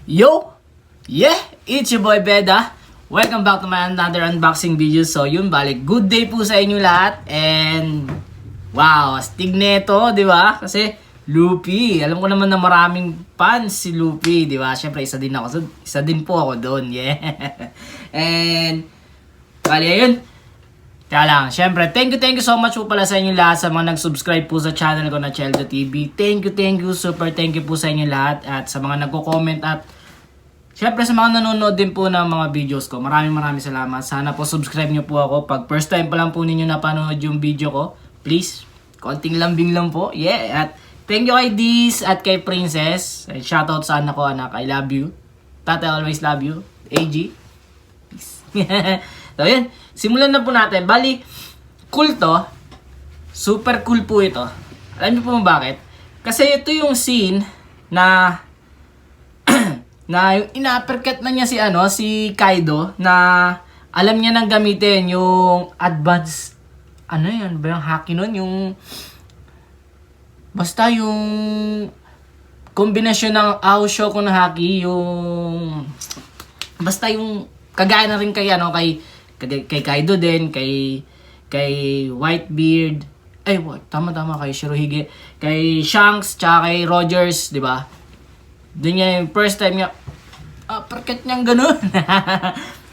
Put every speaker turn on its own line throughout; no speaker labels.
Yo! Yeah! It's your boy Beda. Welcome back to my another unboxing video. So yun, balik. Good day po sa inyo lahat. And wow, astig neto, di ba? Kasi Luffy. Alam ko naman na maraming fans si Luffy, di ba? Syempre, isa din ako. Isa din po ako doon. Yeah. And bali, ayun. Kaya lang, syempre, thank you so much po pala sa inyo lahat sa mga nag-subscribe po sa channel ko na Cheldo TV. Thank you, super thank you po sa inyo lahat at sa mga nagko-comment at syempre sa mga nanonood din po ng mga videos ko. Maraming salamat. Sana po subscribe nyo po ako. Pag first time pa lang po ninyo napanood yung video ko, please, konting lambing lang po. Yeah, at thank you kay Diz at kay Princess. Shoutout sa anak ko, anak. I love you. Tata, always love you. AG. Peace. So, yun. Simulan na po natin. Bali, cool to. Super cool po ito. Alam niyo po bakit? Kasi ito yung scene na na yung ina-uppercut na niya si Kaido na alam niya nang gamitin yung advanced ano yun ba yung haki nun? Yung basta yung kombinasyon ng Aoshoku na haki, yung basta yung kagaya na rin kay kay Kaido din, kay Whitebeard, tama kay Shirohige, kay Shanks, tsaka kay Rogers, di ba? Doon niya yung first time niya, perket niyang ganun.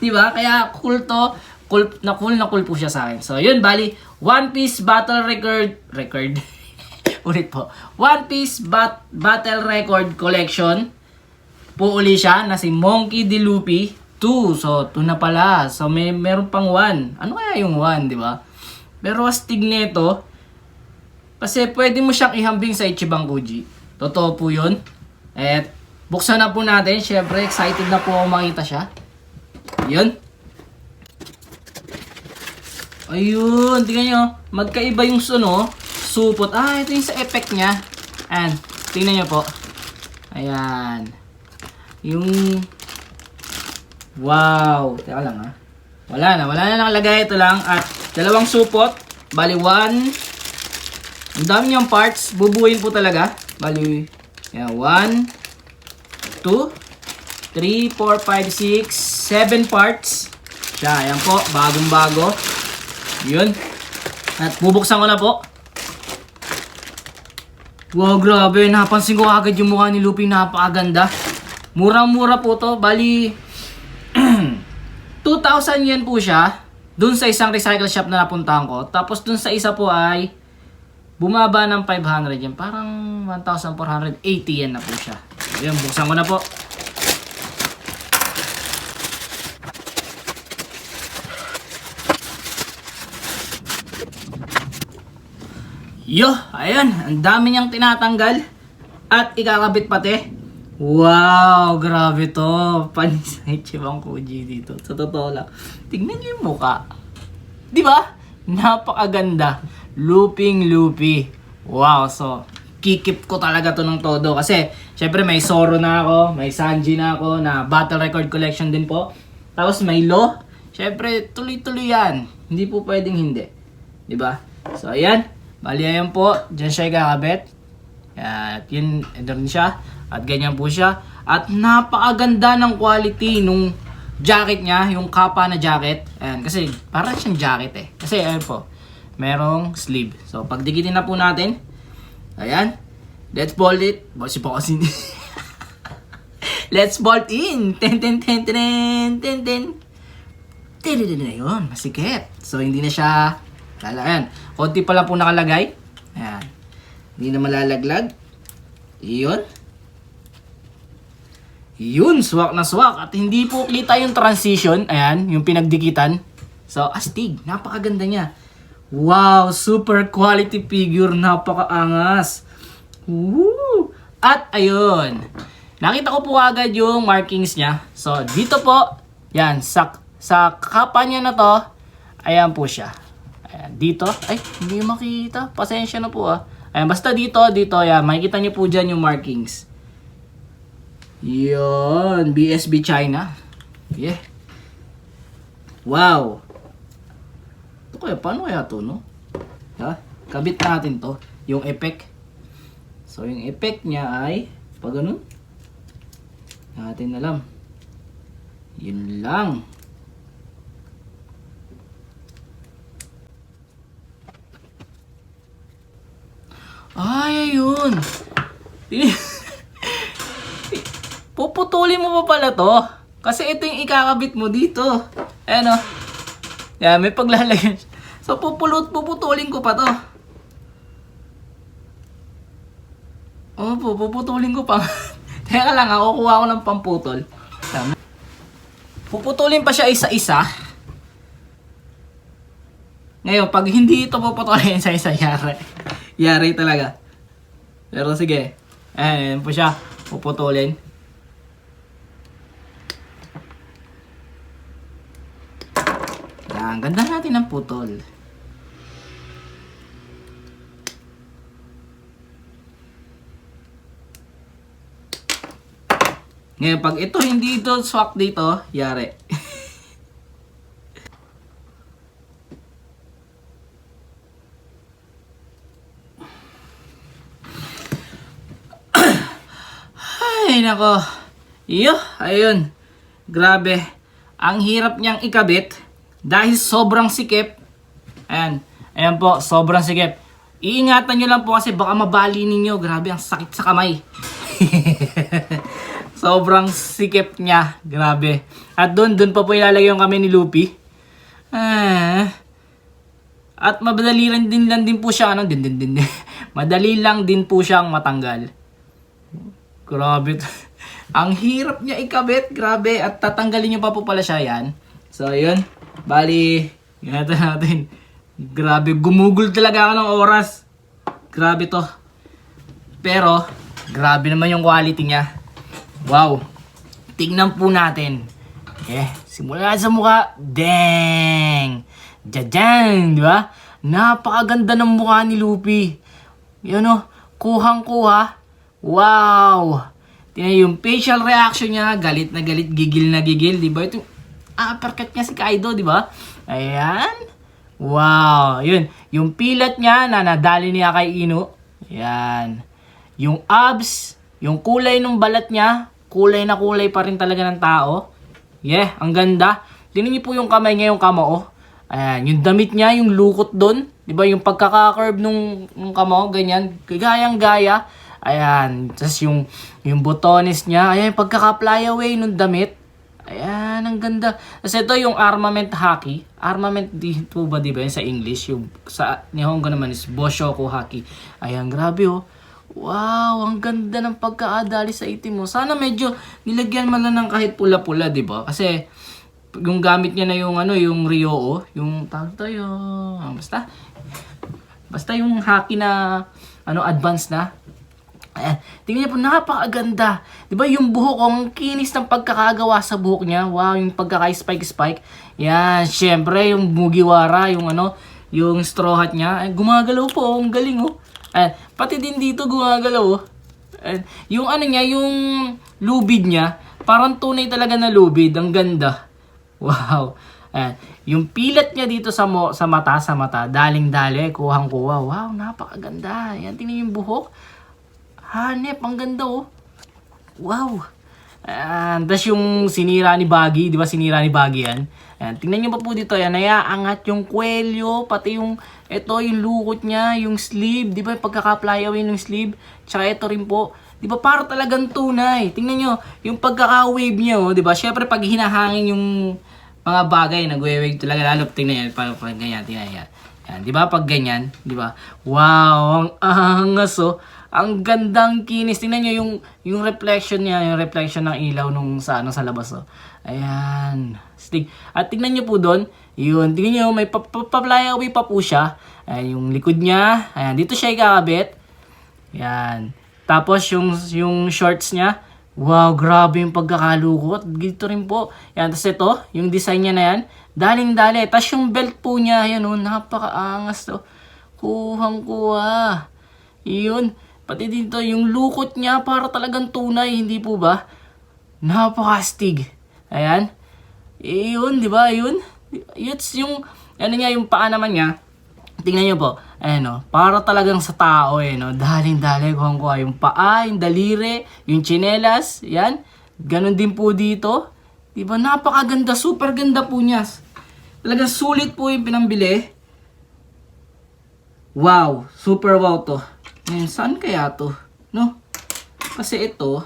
Di ba? Kaya cool to, cool po siya sa akin. So, yun, bali, One Piece Battle Record, ulit po, One Piece Battle Record Collection, po uli siya, na si Monkey D. Luffy 2. So, 2 na pala. So, meron pang 1. Ano kaya yung 1, di ba? Pero astig nito, kasi pwede mo siyang ihambing sa Ichiban Kuji. Totoo po yun. At buksan na po natin. Syempre, excited na po ako makita siya. Yun. Ayun. Tingnan nyo. Magkaiba yung supot. Ito yung sa effect niya. Ayan. Tingnan nyo po. Ayan. Yung wow. Teka lang ha. Wala na nakalagay. Ito lang. At dalawang supot. Bali 1. Ang dami niyang parts. Bubuhin po talaga. Bali 1, 2, 3, 4, 5, 6, 7 parts. Siya. Ayan po. Bagong bago. Yun. At bubuksan ko na po. Wow, grabe. Napansin ko agad yung mukha ni Luffy. Napakaganda. Murang-mura po to. Bali 2,000 yen po siya dun sa isang recycle shop na napuntahan ko. Tapos dun sa isa po ay bumaba ng 500 yen. Parang 1,480 yen na po siya. Ayan, buksan ko na po. Yo, ayan. Ang dami niyang tinatanggal. At ikakabit pati. Wow, grabe to. Panis na Ichiban Kuji dito. Sa totoo lang. Tignan niyo yung mukha. Di ba? Napakaganda. Luffy. Wow, so kikip ko talaga to ng todo. Kasi, syempre may Zoro na ako. May Sanji na ako. Na Battle Record Collection din po. Tapos may Law. Syempre, tuloy-tuloy yan. Hindi po pwedeng hindi. Di ba? So, ayan. Bali, ayan po. Diyan siya ikakabit. At yun, ito rin siya. At ganyan po siya. At napakaganda ng quality nung jacket niya, yung kapa na jacket. Ayan, kasi parang siyang jacket eh. Kasi ayan po, merong sleeve. So, pagdikitin na po natin. Ayan. Let's bolt it. Basi po kasi. Let's bolt in. Ten. Ayun, masikip. So, hindi na siya, ayan. Konti pa lang po nakalagay. Ayan. Hindi na malalaglag. Yun, swak na swak. At hindi po kita yung transition. Ayan, yung pinagdikitan. So, astig. Napakaganda niya. Wow, super quality figure. Napakaangas. Woo! At ayun. Nakita ko po agad yung markings niya. So, dito po. Yan, sa kapa niya na to. Ayan po siya. Ayan, dito. Ay, hindi makita. Pasensya na po ah. Ayan, basta dito. Ayan, makikita niyo po dyan yung markings. Yun, BSB China. Yeah. Wow. Ito kaya, paano kaya to, no? Ha? Kabit natin to, yung effect. So, yung effect niya ay, pag ganun. Hindi natin alam. Yun lang. Ay, ayun. Puputulin mo pa pala to. Kasi ito yung ikakabit mo dito. Ayan o. Yan, may paglalagyan. So, puputulin ko pa to. Opo, puputulin ko pa. Teka lang, kukuha ko ng pamputol. Puputulin pa siya isa-isa. Ngayon, pag hindi ito puputulin isa-isa, yari. Yari talaga. Pero sige. Ayan po siya. Puputulin. Yan, ganda natin ng putol. Ngayon, pag ito hindi ito swak dito, yari. Ay, nako. Ayun. Grabe. Ang hirap niyang ikabit dahil sobrang sikip. Ayan. Ayan po, sobrang sikip. Iingatan nyo lang po kasi baka mabali ninyo. Grabe, ang sakit sa kamay. Sobrang sikip niya. Grabe. At doon pa po ilalagay yung kami ni Lupi. At madali lang din po siya. Madali lang din po siyang matanggal. Grabe. Ang hirap niya ikabit. Grabe. At tatanggalin niyo pa po pala siya yan. So, yun. Bali, ingatan natin. Grabe. Gumugol talaga ako ng oras. Grabe to. Pero, grabe naman yung quality niya. Wow. Tingnan po natin. Simula sa mukha. Dang! Jajang! Di ba? Napakaganda ng mukha ni Lupi. Yan o. Kuhang-kuha. Wow! Tingnan yung facial reaction niya. Galit na galit. Gigil na gigil. Di ba? Ito uppercut niya si Kaido. Di ba? Ayan. Wow. Yun. Yung pilat niya na nadali niya kay Ino. Ayan. Yung abs. Yung kulay ng balat niya, kulay na kulay pa rin talaga ng tao. Ang ganda. Tingnan niyo po yung kamay niya, yung kamao. Ayan, yung damit niya, yung lukot doon. 'Di ba yung pagkaka-curve nung kamao, ganyan, gayang-gaya. Ayan, tapos yung botones niya, ayan, pagkaka-fly away nung damit. Ayan, ang ganda. Tapos ito yung armament haki. Armament dito ba, 'di ba, yun sa English, yung sa Nihongo naman is Boshoku haki. Ayan, grabe oh. Wow, ang ganda ng pagkaadali sa itim mo. Sana medyo nilagyan man lang ng kahit pula-pula, 'di ba? Kasi yung gamit niya na yung yung Ryō, yung tawag tayo, basta yung haki na advanced na. Ayan, tingnan niyo po, napakaganda. 'Di ba yung buhok, ang kinis ng pagkakagawa sa buhok niya. Wow, yung pagkaka-spike. Yan, syempre yung Mugiwara, yung yung straw hat niya. Ay, gumagalaw po, ang galing oh. Pati din dito gumagalaw oh. Yung niya, yung lubid niya, parang tunay talaga na lubid. Ang ganda. Wow. Yung pilat niya dito sa mata, daling-dali, kuhang-kuha. Wow, napakaganda. Yan, tingnan yung buhok. Hanep, ang ganda oh. Wow. Tapos yung sinira ni Baggy, di ba sinira ni Baggy yan? Tingnan nyo pa po dito, yan, naiaangat yung kwelyo, pati yung lukot niya, yung sleeve, di ba, pagkaka-fly away ng sleeve, tsaka ito rin po, di ba, para talagang tunay. Tingnan nyo, yung pagkaka-wave niya, oh, di ba, syempre pag hinahangin yung mga bagay, nag-wave talaga, lalo, tingnan yan, pag ganyan, tingnan yan. Yan, di ba, pag ganyan, di ba, wow, ang angas, oh. Ang gandang kinis. Tingnan nyo yung reflection niya, yung reflection ng ilaw nung sa labas. Oh. Ayan. At tingnan nyo po doon, yun, tingnan nyo, may pa-fly away pa po siya. Ayan, yung likod niya. Ayan, dito siya ikakabit. Ayan. Tapos yung shorts niya, wow, grabe yung pagkakalukot. Dito rin po. Ayan, tapos ito, yung design niya na yan, daling-dali. Tapos yung belt po niya, ayan, oh, napakaangas to. Kuhang-kuha. Yun. Pati dito, yung lukot niya, para talagang tunay, hindi po ba? Napakastig. Ayan. Yun, di ba? Yun. It's yung, yung paa naman niya. Tingnan nyo po. Ayan o. Para talagang sa tao no. Daling-dali, kuha yung paa, yung daliri, yung tsinelas. Yan. Ganon din po dito. Diba? Napakaganda. Super ganda po niya. Talagang sulit po yung pinambili. Wow. Super wow to. Ngayon, saan kaya to? No? Kasi ito,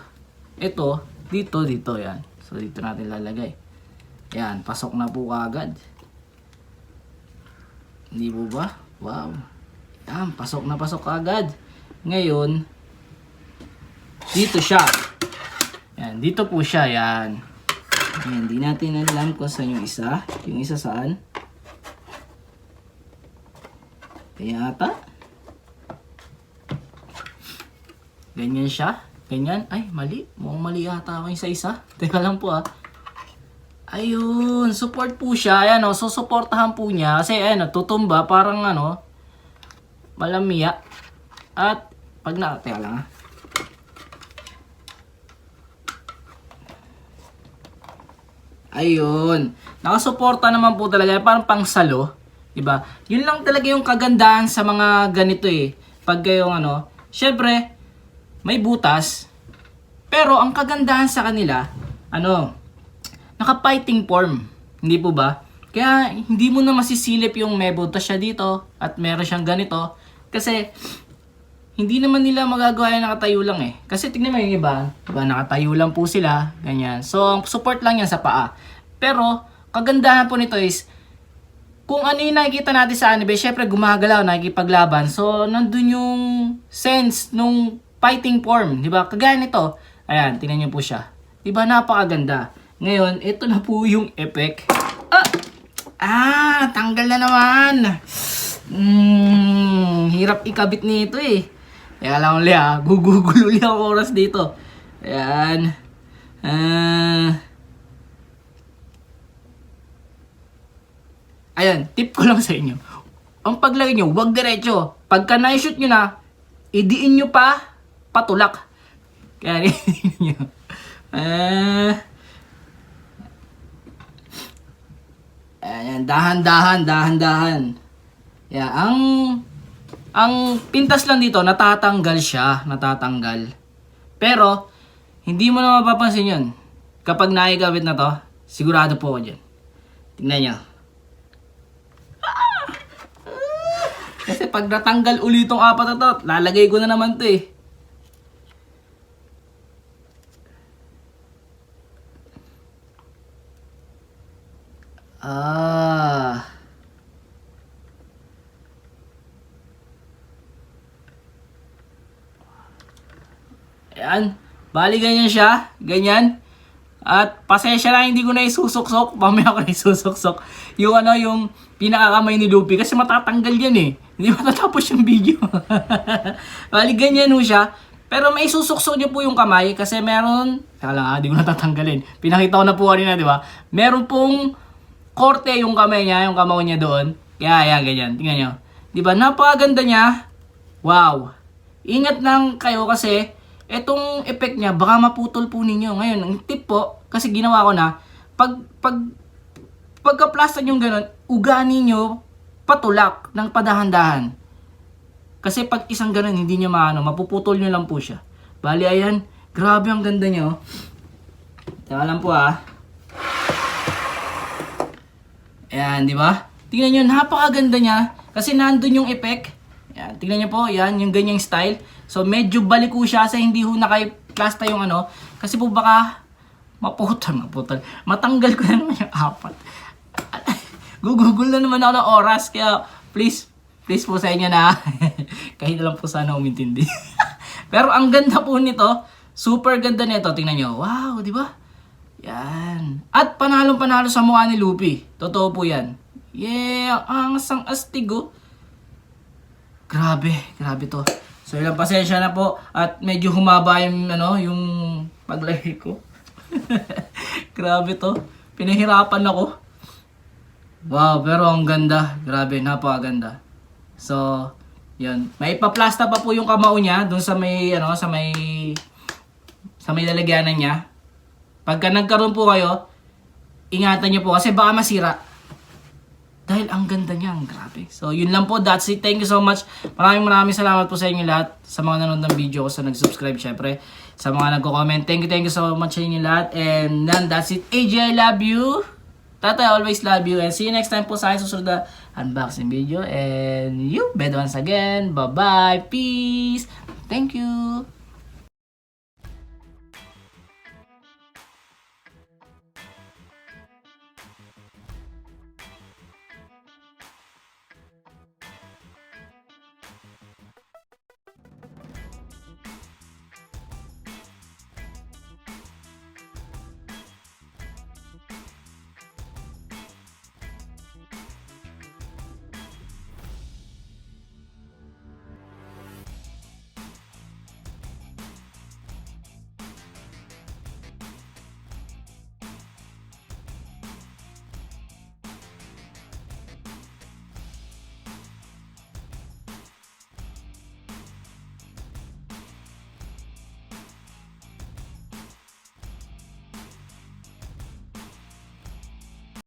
dito, yan. So, dito natin lalagay. Yan, pasok na po agad. Hindi po ba? Wow. Yan, pasok na pasok agad. Ngayon, dito siya. Yan, dito po siya, yan. Hindi natin alam kung saan yung isa. Yung isa saan? Kaya ata. Ganyan siya. Ganyan. Ay, mali. Mukhang mali ata ako yung sa isa. Teka lang po Ayun. Support po siya. Ayan o. So, supportahan po niya. Kasi ayan o. Tutumba. Parang malamiya. At, teka lang Ayun. Nakasuporta naman po talaga. Parang pangsalo. Diba? Yun lang talaga yung kagandahan sa mga ganito Pag kayong syempre, may butas. Pero ang kagandahan sa kanila, naka-fighting form. Hindi po ba? Kaya hindi mo na masisilip yung may butas siya dito at meron siyang ganito. Kasi hindi naman nila magagawa yung nakatayo lang Kasi tignan mo yung iba, diba, nakatayo lang po sila, ganyan. So, support lang yan sa paa. Pero, kagandahan po nito is, kung ano yung nakikita natin sa anime, syempre gumagalaw, nakikipaglaban. So, nandun yung sense nung fighting form, di ba? Kagaya nito. Ayan, tingnan niyo po siya. Di ba, napakaganda. Ngayon, ito na po yung effect. Tanggal na naman. Hirap ikabit nito Kaya lang ulit gugugulo ulit ang oras dito. Ayan. Ayan, tip ko lang sa inyo. Ang paglagay nyo, huwag diretso. Pagka na-shoot nyo na, idiin nyo pa, patulak. Kaya idiin nyo. Ayan, dahan-dahan. Ayan, ang pintas lang dito, natatanggal siya. Pero, hindi mo na mapapansin yun. Kapag naikabit na to, sigurado po ako dyan. Tingnan nyo. Kasi pag natanggal ulit itong apat na to, lalagay ko na naman to Ayan. Bali ganyan siya. Ganyan. At pasensya na hindi ko na isusuksok. Mamaya ko na isusuksok. Yung pinakakamay ni Luffy. Kasi matatanggal yan Hindi matatapos yung video. Bali ganyan siya. Pero may isusuksok niyo po yung kamay. Kasi meron. Kaya lang hindi ko natatanggalin. Pinakita ko na po kanina, di ba? Meron pong korte yung kamay niya. Yung kamay niya doon. Kaya ayan, ganyan. Tingnan nyo. Di ba? Napakaganda niya. Wow. Ingat lang kayo kasi etong effect niya, baka maputol po ninyo. Ngayon, ang tip po, kasi ginawa ko na, pagka-plastan yung ganun, ugani nyo, patulak ng padahan-dahan. Kasi pag isang ganun, hindi nyo mapuputol nyo lang po siya. Bali, ayan, grabe ang ganda nyo. Teka lang po Ayan, di ba? Tingnan nyo, napakaganda niya. Kasi nandun yung effect. Ayan, tingnan nyo po, yan, yung ganyang style. So, medyo baliko siya sa hindi naka-plasta yung Kasi po baka maputol. Matanggal ko na naman yung apat. Gugugol na naman ako ng oras. Kaya, please po sa inyo na kahit na lang po sana umintindi. Pero ang ganda po nito. Super ganda nito. Tingnan nyo. Wow, di ba? Yan. At panalong-panalo sa mukha ni Luffy. Totoo po yan. Yeah, ang astig Grabe to. So, ilang pasensya na po at medyo humaba yung yung paglagay ko. Grabe to. Pinahirapan ako. Wow, pero ang ganda. Grabe, napakaganda. So, yun. May ipaplasta pa po yung kamao niya doon sa may sa may lalagyanan niya. Pagka nagkaroon po kayo, ingatan niyo po kasi baka masira. Dahil ang ganda niya, ang grabe. So, yun lang po. That's it. Thank you so much. Maraming salamat po sa inyo lahat. Sa mga nanonood ng video ko, sa nag-subscribe, syempre. sa mga nagko-comment. Thank you so much sa inyo lahat. And then, that's it. AJ, I love you. Tata, I always love you. And see you next time po sa aking susunod na unboxing video. And you, Bed once again. Bye-bye. Peace. Thank you.